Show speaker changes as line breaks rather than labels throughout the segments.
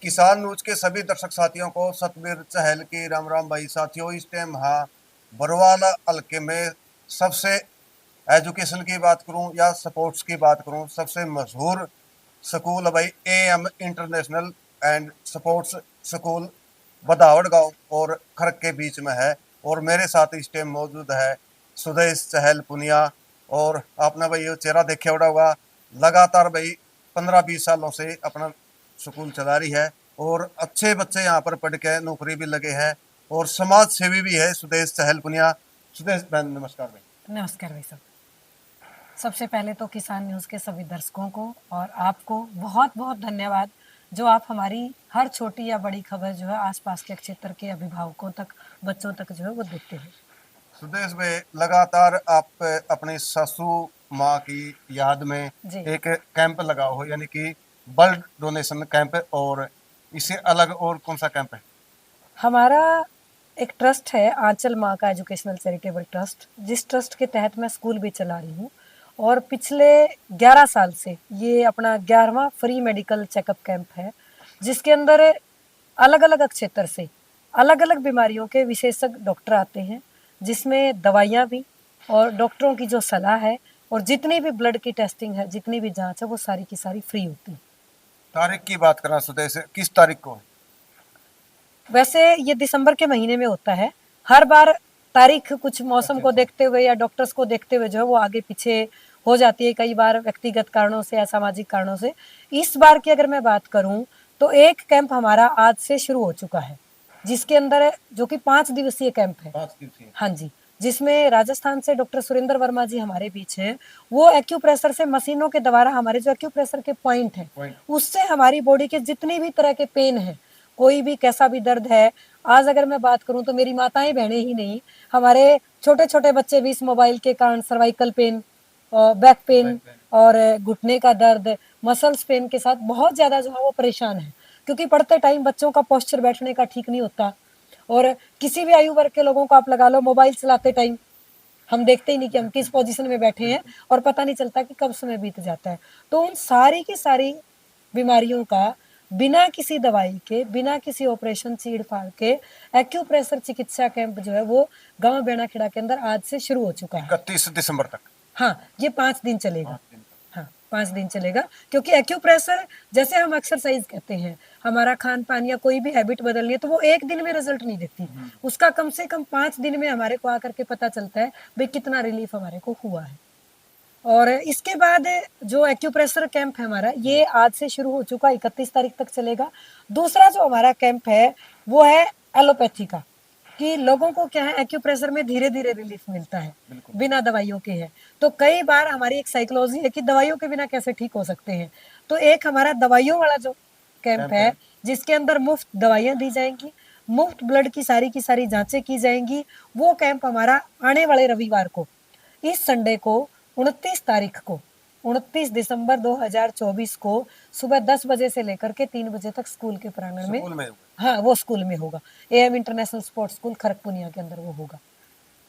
किसान न्यूज के सभी दर्शक साथियों को सतबीर चहल की राम राम भाई। साथियों, इस टाइम हाँ बरवाला हल्के में सबसे एजुकेशन की बात करूं या स्पोर्ट्स की बात करूं, सबसे मशहूर स्कूल है भाई AM international and sports school Badawad गांव और खरक के बीच में है। और मेरे साथ इस टाइम मौजूद है सुदेश चहल पुनिया। और आपने भाई ये चेहरा देखे होगा, लगातार भाई 15-20 सालों से अपना स्कूल चला रही है और अच्छे बच्चे यहाँ पर पढ़ के नौकरी भी लगे हैं और समाज सेवी भी है सुदेश चहल पुनिया। सुदेश बहन नमस्कार भाई।
नमस्कार भाई साहब। सबसे पहले तो किसान न्यूज़ के सभी दर्शकों को और आपको बहुत बहुत धन्यवाद, जो आप हमारी हर छोटी या बड़ी खबर जो है आसपास के क्षेत्र के अभिभावकों तक, बच्चों तक जो है वो देते हैं।
सुदेश भाई, लगातार आप अपनी सासू माँ की याद में
जी।
एक कैंप लगाओ हो, यानी कि ब्लड डोनेशन कैंप। और इससे अलग और कौन सा कैंप है?
हमारा एक ट्रस्ट है, आंचल माँ का एजुकेशनल चैरिटेबल ट्रस्ट, जिस ट्रस्ट के तहत मैं स्कूल भी चला रही हूँ। और पिछले 11 साल से ये अपना 11वां फ्री मेडिकल चेकअप कैंप है, जिसके अंदर अलग अलग क्षेत्र से अलग अलग बीमारियों के विशेषज्ञ डॉक्टर आते हैं, जिसमें दवाइयाँ भी और डॉक्टरों की जो सलाह है और जितनी भी ब्लड की टेस्टिंग है, जितनी भी जांच है, वो सारी की सारी फ्री होती है।
तारीख की बात करें सुदेश, किस तारीख को?
वैसे ये दिसंबर के महीने में होता है। हर बार तारीख कुछ मौसम को देखते हुए या डॉक्टर्स को देखते हुए जो है वो आगे पीछे हो जाती है, कई बार व्यक्तिगत कारणों से या सामाजिक कारणों से। इस बार की अगर मैं बात करूं तो एक कैंप हमारा आज से शुरू हो चुका है, जिसके अंदर जो कि 5 दिवसीय कैंप है।
5 दिवसीय?
हाँ जी। जिसमें राजस्थान से डॉक्टर सुरेंद्र वर्मा जी हमारे बीच हैं। वो एक्यूप्रेशर से मशीनों के द्वारा हमारे जो एक्यूप्रेशर के पॉइंट हैं, उससे हमारी बॉडी के जितनी भी तरह के पेन है, कोई भी कैसा भी दर्द है। आज अगर मैं बात करूं तो मेरी माताएं बहनें ही नहीं, हमारे छोटे छोटे बच्चे भी इस मोबाइल के कारण सर्वाइकल पेन और बैक पेन और घुटने का दर्द, मसल्स पेन के साथ बहुत ज्यादा जो है वो परेशान है। क्योंकि पढ़ते टाइम बच्चों का पोस्चर बैठने का ठीक नहीं होता। और किसी भी आयु वर्ग के लोगों को आप लगा लो, मोबाइल चलाते टाइम हम देखते ही नहीं कि हम किस पोजीशन में बैठे हैं और पता नहीं चलता कि कब समय बीत जाता है। तो उन सारी की सारी बीमारियों का बिना किसी दवाई के, बिना किसी ऑपरेशन चीड़ फाड़ के एक्यूप्रेशर चिकित्सा कैंप जो है वो गांव बेणाखेड़ा के अंदर आज से शुरू हो चुका है।
31 दिसंबर तक?
हाँ, ये 5 दिन चलेगा। हाँ, 5 दिन चलेगा, क्योंकि एक्यूप्रेशर जैसे हम एक्सरसाइज कहते हैं, हमारा खान पान या कोई भी हैबिट बदलनी है तो वो एक दिन में रिजल्ट नहीं देती। उसका कम से कम 5 दिन में हमारे को आकर के पता चलता है भाई कितना रिलीफ हमारे को हुआ है। और इसके बाद जो एक्यूप्रेशर कैंप है हमारा, ये आज से शुरू हो चुका, 31 तारीख तक चलेगा। दूसरा जो हमारा कैंप है वो है एलोपैथी का, कि लोगों को क्या है, एक्यूप्रेशर में धीरे धीरे रिलीफ मिलता है, बिना दवाइयों के है। तो कई बार हमारी एक साइकोलॉजी है कि दवाइयों के बिना कैसे ठीक हो सकते हैं। तो एक हमारा दवाइयों वाला जो कैंप है, जिसके अंदर मुफ्त दवाइयां दी जाएंगी, मुफ्त ब्लड की सारी जांचें की जाएंगी, वो कैंप हमारा आने वाले रविवार को, इस संडे को, 29 तारीख को, 29 दिसंबर 2024 को सुबह 10 बजे से लेकर के 3 बजे तक स्कूल के प्रांगण में, हाँ वो स्कूल में होगा। AM इंटरनेशनल स्पोर्ट्स स्कूल खरगपुनिया के अंदर वो होगा।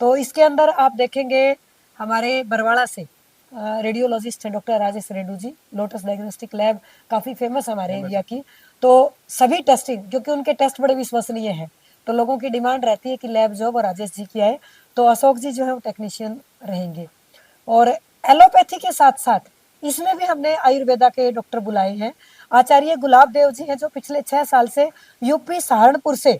तो इसके अंदर आप देखेंगे हमारे बरवाड़ा से रेडियोलॉजिस्ट हैं डॉक्टर राजेश रेड्डू जी, लोटस डायग्नोस्टिक लैब काफ़ी फेमस हमारे इंडिया की। तो सभी टेस्टिंग, क्योंकि उनके टेस्ट बड़े विश्वसनीय हैं, तो लोगों की डिमांड रहती है कि लैब जो वो राजेश जी की आए, तो अशोक जी जो है वो टेक्नीशियन रहेंगे। और एलोपैथी के साथ साथ इसमें भी हमने आयुर्वेदा के डॉक्टर बुलाए हैं। आचार्य गुलाब देव जी हैं, जो पिछले 6 साल से यूपी सहारनपुर से,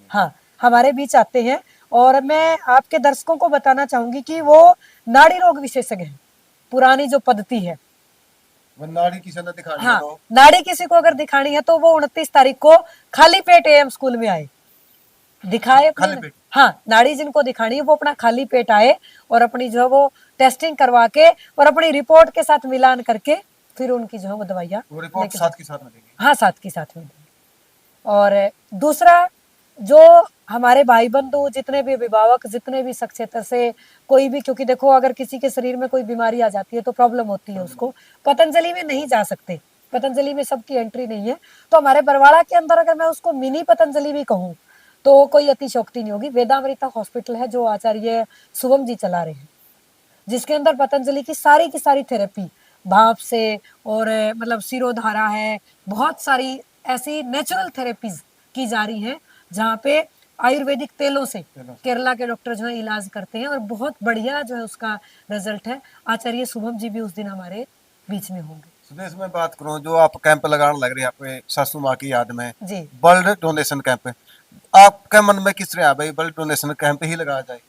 हाँ, हमारे बीच आते हैं। और मैं आपके दर्शकों को बताना चाहूंगी कि वो नाड़ी रोग विशेषज्ञ हैं। पुरानी जो पद्धति है,
नाड़ी किसी ने दिखानी
हाँ,
है तो
नाड़ी किसी को अगर दिखानी है तो वो 29 तारीख को खाली पेट AM स्कूल में आए, दिखाए अपनी, हाँ, नाड़ी जिनको दिखानी है वो अपना खाली पेट आए और अपनी जो है वो टेस्टिंग करवा के और अपनी रिपोर्ट के साथ मिलान करके फिर उनकी जो है वो दवाइयाँ
साथ के साथ में देंगे।
हाँ, साथ के साथ में देंगे। और दूसरा, जो हमारे भाई बंधु, जितने भी अभिभावक, जितने भी क्षेत्र से कोई भी, क्योंकि देखो अगर किसी के शरीर में कोई बीमारी आ जाती है तो प्रॉब्लम होती है उसको, पतंजलि में नहीं जा सकते, पतंजलि में सबकी एंट्री नहीं है। तो हमारे बरवाड़ा के अंदर अगर मैं उसको मिनी पतंजलि भी कहूँ तो कोई अतिशोक्ति नहीं होगी। वेदामृता हॉस्पिटल है जो आचार्य शुभम जी चला रहे हैं, जिसके अंदर पतंजलि की सारी थेरेपी, भाप से और मतलब सिरोधारा है, बहुत सारी ऐसी नेचुरल थेरेपीज की जा रही हैं जहाँ पे आयुर्वेदिक तेलों से केरला के डॉक्टर जो है इलाज करते हैं और बहुत बढ़िया जो है उसका रिजल्ट है। आचार्य शुभम जी भी उस दिन हमारे बीच में होंगे।
सुदेश में बात करूं, जो आप कैंप लगाने लग रही है आपके सासू माँ की याद में,
जी।
ब्लड डोनेशन कैंप, आपके मन में किस तरह है भाई ब्लड डोनेशन कैंप ही लगाया जाए?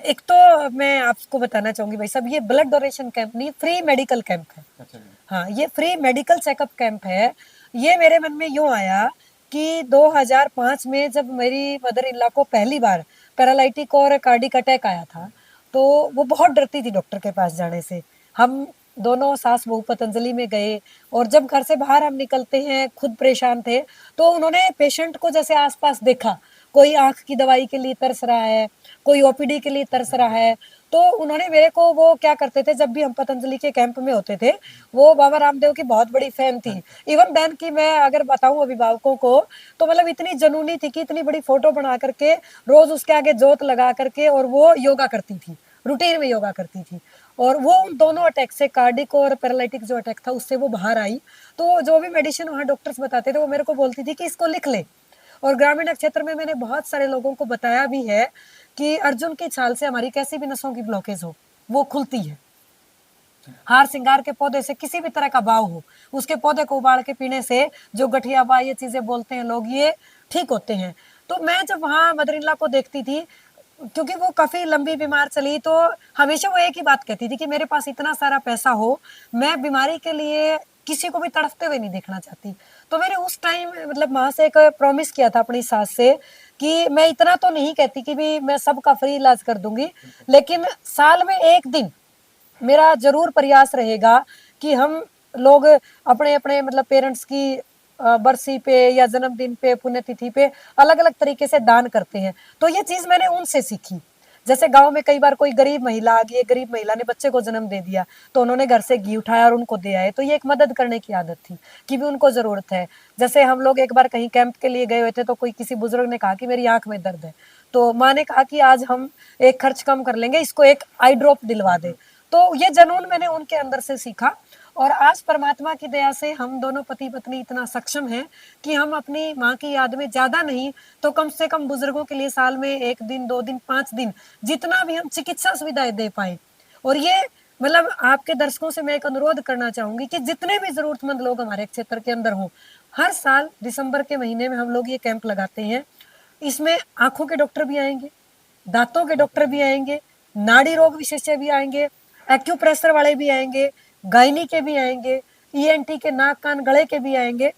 एक तो मैं आपको बताना चाहूंगी भाई साहब, ये ब्लड डोनेशन कैंप नहीं, फ्री मेडिकल कैंप है।
अच्छा जी।
हाँ, ये फ्री मेडिकल चेकअप कैंप है। ये मेरे मन में यूं आया कि 2005 में जब मेरी मदर इन लॉ को पहली बार पैरालिटिक और कार्डिक अटैक आया था, तो वो बहुत डरती थी डॉक्टर के पास जाने से। हम दोनों सास बहू पतंजलि में गए और जब घर से बाहर हम निकलते हैं खुद परेशान थे, तो उन्होंने पेशेंट को जैसे आसपास देखा, कोई आंख की दवाई के लिए तरस रहा है, कोई ओपीडी के लिए तरस रहा है, तो उन्होंने मेरे को, वो क्या करते थे जब भी हम पतंजलि के कैंप में होते थे, वो बाबा रामदेव की बहुत बड़ी फैन थी। इवन देन की मैं अगर बताऊं अभिभावकों को, तो मतलब इतनी जनूनी थी कि इतनी बड़ी फोटो बना करके रोज उसके आगे जोत लगा करके और वो योगा करती थी, रूटीन में योगा करती थी। और वो उन दोनों अटैक से, कार्डिक और पैरालिटिक जो अटैक था उससे वो बाहर आई। तो जो भी मेडिसिन वहाँ डॉक्टर्स बताते थे वो मेरे को बोलती थी कि इसको लिख ले। और ग्रामीण क्षेत्र में मैंने बहुत सारे लोगों को बताया भी है कि अर्जुन की छाल से हमारी कैसी भी नसों की ब्लॉकेज हो वो खुलती है। हार सिंगार के पौधे से किसी भी तरह का भाव हो, उसके पौधे को उबाल के पीने से जो गठिया बा ये चीजें बोलते हैं लोग, ये ठीक होते हैं। तो मैं जब वहाँ मदर इन लॉ को देखती थी, क्योंकि वो काफी लंबी बीमार चली, तो हमेशा वो एक ही बात कहती थी कि मेरे पास इतना सारा पैसा हो, मैं बीमारी के लिए किसी को भी तड़फते हुए नहीं देखना चाहती। तो मैंने उस टाइम मतलब माँ से एक प्रॉमिस किया था अपनी सास से कि मैं इतना तो नहीं कहती कि भी मैं सबका फ्री इलाज कर दूंगी, लेकिन साल में एक दिन मेरा जरूर प्रयास रहेगा कि हम लोग अपने अपने मतलब पेरेंट्स की बरसी पे या जन्मदिन पे, पुण्यतिथि पे अलग अलग तरीके से दान करते हैं। तो ये चीज मैंने उनसे सीखी। जैसे गांव में कई बार कोई गरीब महिला आ गई, गरीब महिला ने बच्चे को जन्म दे दिया, तो उन्होंने घर से घी उठाया और उनको दे आए, तो ये एक मदद करने की आदत थी कि भी उनको जरूरत है। जैसे हम लोग एक बार कहीं कैंप के लिए गए हुए थे, तो कोई किसी बुजुर्ग ने कहा कि मेरी आंख में दर्द है, तो माँ ने कहा कि आज हम एक खर्च कम कर लेंगे, इसको एक आई ड्रॉप दिलवा दे। तो ये जनून मैंने उनके अंदर से सीखा। और आज परमात्मा की दया से हम दोनों पति पत्नी इतना सक्षम हैं कि हम अपनी माँ की याद में ज्यादा नहीं तो कम से कम बुजुर्गों के लिए साल में 1 दिन 2 दिन 5 दिन जितना भी हम चिकित्सा सुविधाएं दे पाए। और ये मतलब आपके दर्शकों से मैं एक अनुरोध करना चाहूंगी कि जितने भी जरूरतमंद लोग हमारे क्षेत्र के अंदर हों, हर साल दिसंबर के महीने में हम लोग ये कैंप लगाते हैं। इसमें आंखों के डॉक्टर भी आएंगे, दांतों के डॉक्टर भी आएंगे, नाड़ी रोग विशेषज्ञ भी आएंगे, एक्यूप्रेशर वाले भी आएंगे, गायनी के भी आएंगे, ईएनटी के नाक कान गले के भी आएंगे।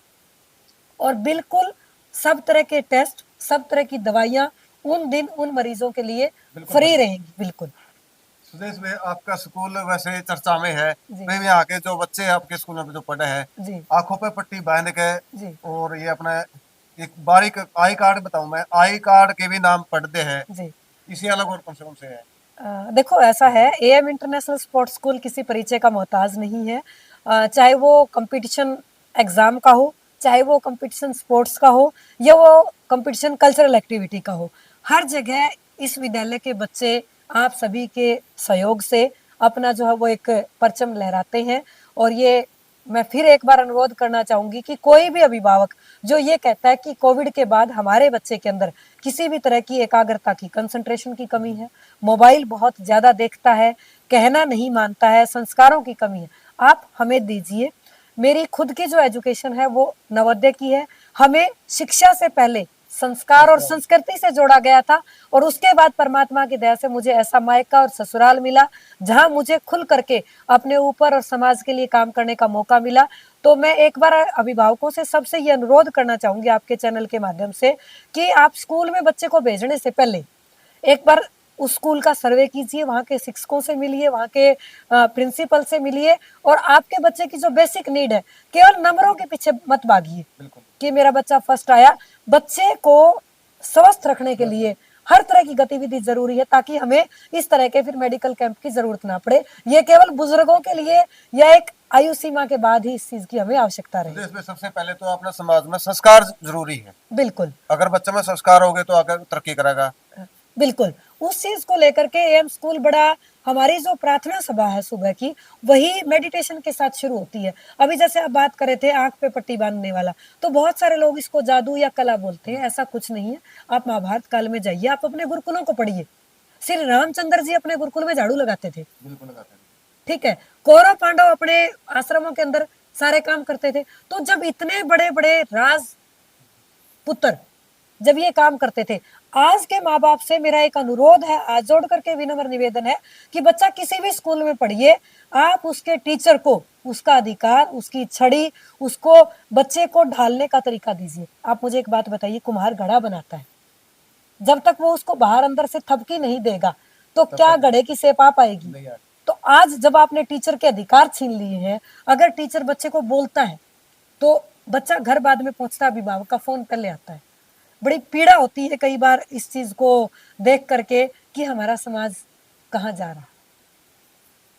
और बिल्कुल सब तरह के टेस्ट, सब तरह की दवाइयां उन दिन उन मरीजों के लिए फ्री रहेंगी। बिल्कुल।
सुदेश में आपका स्कूल वैसे चर्चा में है,
जी।
मैं यहाँ के जो बच्चे आपके स्कूल में जो पढ़े हैं,
जी।
आंखों पे पट्टी बांध के,
जी।
और ये अपना एक बारीक आई कार्ड बताऊं मैं, आई कार्ड के भी नाम पढ़ते हैं,
जी।
इसी अलग और कौन से है?
देखो ऐसा है, एएम इंटरनेशनल स्पोर्ट्स स्कूल किसी परिचय का मोहताज नहीं है। चाहे वो कंपटीशन एग्जाम का हो, चाहे वो कंपटीशन स्पोर्ट्स का हो, या वो कंपटीशन कल्चरल एक्टिविटी का हो, हर जगह इस विद्यालय के बच्चे आप सभी के सहयोग से अपना जो है वो एक परचम लहराते हैं। और ये मैं फिर एक बार अनुरोध करना चाहूंगी कि कोई भी अभिभावक जो ये कहता है कि कोविड के बाद हमारे बच्चे के अंदर किसी भी तरह की एकाग्रता की, कंसंट्रेशन की कमी है, मोबाइल बहुत ज्यादा देखता है, कहना नहीं मानता है, संस्कारों की कमी है, आप हमें दीजिए। मेरी खुद की जो एजुकेशन है वो नवोदय की है। हमें शिक्षा से पहले संस्कार और संस्कृति से जोड़ा गया था, और उसके बाद परमात्मा की दया से मुझे ऐसा मायका और ससुराल मिला जहां मुझे खुल करके अपने ऊपर और समाज के लिए काम करने का मौका मिला। तो मैं एक बार अभिभावकों से सबसे ये अनुरोध करना चाहूंगी आपके चैनल के माध्यम से कि आप स्कूल में बच्चे को भेजने से पहले एक बार उस स्कूल का सर्वे कीजिए, वहाँ के शिक्षकों से मिलिए, वहाँ के प्रिंसिपल से मिलिए, और आपके बच्चे की जो बेसिक नीड है, केवल नंबरों के पीछे मत भागिए कि मेरा बच्चा फर्स्ट आया। बच्चे को स्वस्थ रखने के लिए हर तरह की गतिविधि जरूरी है, ताकि हमें इस तरह के फिर मेडिकल कैंप की जरूरत ना पड़े। ये केवल बुजुर्गों के लिए या एक आयु सीमा के बाद ही इस चीज की हमें आवश्यकता रहे।
इसमें सबसे पहले तो अपने समाज में संस्कार जरूरी है।
बिल्कुल।
अगर बच्चे में संस्कार होंगे तो आगे तरक्की करेगा।
बिल्कुल, उस चीज को लेकर के एम स्कूल बड़ा, हमारी जो प्रार्थना सभा है सुबह की, वही मेडिटेशन के साथ शुरू होती है। अभी जैसे आप बात कर रहे थे आंख पे पट्टी बांधने वाला, तो बहुत सारे लोग इसको जादू या कला बोलते हैं, ऐसा कुछ नहीं है। आप महाभारत काल में जाइए, आप अपने गुरुकुलों को पढ़िए। श्री रामचंद्र जी अपने गुरुकुल में झाड़ू लगाते थे,
बिल्कुल लगाते हैं।
ठीक है। कौरव पांडव अपने आश्रमों के अंदर सारे काम करते थे। तो जब इतने बड़े बड़े राज पुत्र जब ये काम करते थे, आज के माँ बाप से मेरा एक अनुरोध है, आज जोड़ करके विनम्र निवेदन है कि बच्चा किसी भी स्कूल में पढ़िए, आप उसके टीचर को उसका अधिकार, उसकी छड़ी, उसको बच्चे को ढालने का तरीका दीजिए। आप मुझे एक बात बताइए, कुम्हार घड़ा बनाता है, जब तक वो उसको बाहर अंदर से थपकी नहीं देगा तो क्या घड़े की शेप आ पाएगी? तो आज जब आपने टीचर के अधिकार छीन लिए हैं, अगर टीचर बच्चे को बोलता है तो बच्चा घर बाद में पहुंचता अभिभावक का फोन कर ले आता है। बड़ी पीड़ा होती है कई बार इस चीज को देख करके कि हमारा समाज कहाँ जा रहा है।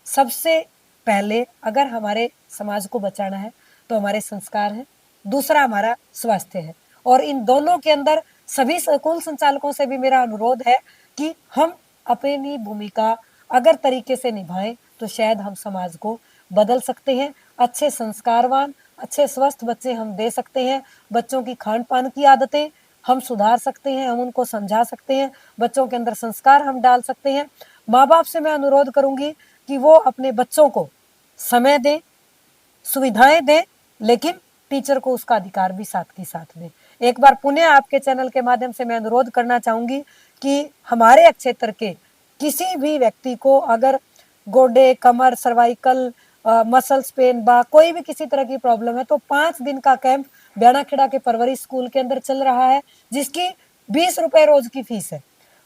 सबसे पहले अगर हमारे समाज को बचाना है तो हमारे संस्कार है, दूसरा हमारा स्वास्थ्य है। और इन दोनों के अंदर सभी स्कूल संचालकों से भी मेरा अनुरोध है कि हम अपनी भूमिका अगर तरीके से निभाएं तो शायद हम समाज को बदल सकते हैं। अच्छे संस्कारवान, अच्छे स्वस्थ बच्चे हम दे सकते हैं। बच्चों की खान पान की आदतें हम सुधार सकते हैं, हम उनको समझा सकते हैं, बच्चों के अंदर संस्कार हम डाल सकते हैं। माँ बाप से मैं अनुरोध करूंगी कि वो अपने बच्चों को समय दें, सुविधाएं दें, लेकिन टीचर को उसका अधिकार भी साथ के साथ दें। एक बार पुनः आपके चैनल के माध्यम से मैं अनुरोध करना चाहूंगी कि हमारे क्षेत्र के किसी भी व्यक्ति को अगर गोडे, कमर, सर्वाइकल, मसल्स पेन, बा कोई भी किसी तरह की प्रॉब्लम है तो 5 दिन का कैंप ब्याणाखेड़ा के परवरिश स्कूल के अंदर चल रहा है, जिसकी 20 रुपए रोज की फीस है।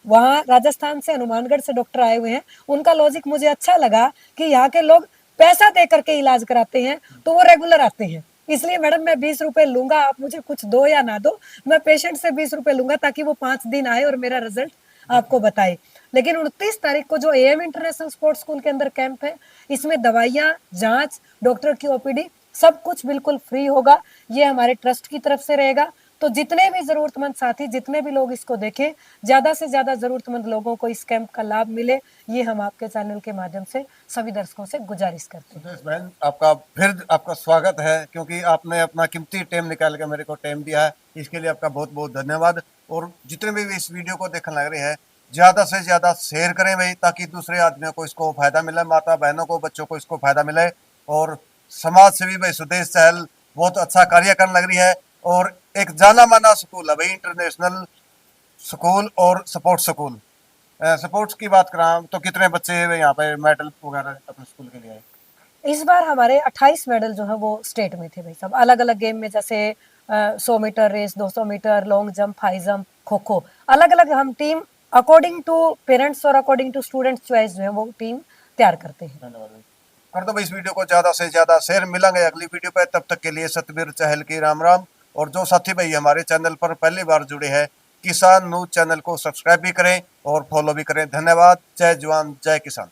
वहाँ राजस्थान से, हनुमानगढ़ से डॉक्टर आए हुए हैं। उनका लॉजिक मुझे अच्छा लगा कि यहाँ के लोग पैसा दे करके इलाज कराते हैं तो वो रेगुलर आते हैं। इसलिए मैडम मैं 20 रुपए लूंगा, आप मुझे कुछ दो या ना दो, मैं पेशेंट से 20 रुपए लूंगा ताकि वो 5 दिन आए और मेरा रिजल्ट आपको बताए। लेकिन 29 तारीख को जो एएम इंटरनेशनल स्पोर्ट्स स्कूल के अंदर कैंप है, इसमें दवाइयाँ, जांच, डॉक्टर की ओपीडी सब कुछ बिल्कुल फ्री होगा। ये हमारे ट्रस्ट की तरफ से रहेगा। तो जितने भी जरूरतमंद साथी, जितने भी लोग इसको देखें, ज्यादा से ज्यादा जरूरतमंद लोगों को इस कैंप का लाभ मिले, ये हम आपके चैनल के माध्यम से सभी दर्शकों से गुजारिश करते हैं।
सुदेश बहन, आपका फिर आपका स्वागत है, क्योंकि आपने अपना कीमती टाइम निकाल के मेरे को टाइम दिया है, इसके लिए आपका बहुत बहुत धन्यवाद। और जितने भी इस वीडियो को देखने लग रहे हैं, ज़्यादा से ज़्यादा शेयर करें भाई, ताकि दूसरे आदमियों को इसको फायदा मिले, माता बहनों को, बच्चों को इसको फायदा मिले। और समाज से भी भाई सुदेश चहल बहुत अच्छा कार्य करने लग रही है, और एक जाना माना स्कूल है भाई, इंटरनेशनल स्कूल और स्पोर्ट्स स्कूल। स्पोर्ट्स की बात करा तो कितने बच्चे यहाँ पे मेडल वगैरह अपने स्कूल के लिए आए?
इस बार हमारे 28 मेडल जो है वो स्टेट में थे भाई साहब, अलग अलग गेम में, जैसे 100 metre race, 200 metre long jump, high jump, kho kho, अलग अलग हम टीम अकॉर्डिंग टू पेरेंट्स और अकॉर्डिंग टू स्टूडेंट्स चॉइस जो है वो टीम तैयार करते हैं।
धन्यवाद भाई। कर दो भाई इस वीडियो को ज़्यादा से ज़्यादा शेयर। मिलेंगे अगली वीडियो पे, तब तक के लिए सतबीर चहल की राम राम। और जो साथी भाई हमारे चैनल पर पहली बार जुड़े हैं, किसान न्यूज चैनल को सब्सक्राइब भी करें और फॉलो भी करें। धन्यवाद। जय जवान जय किसान।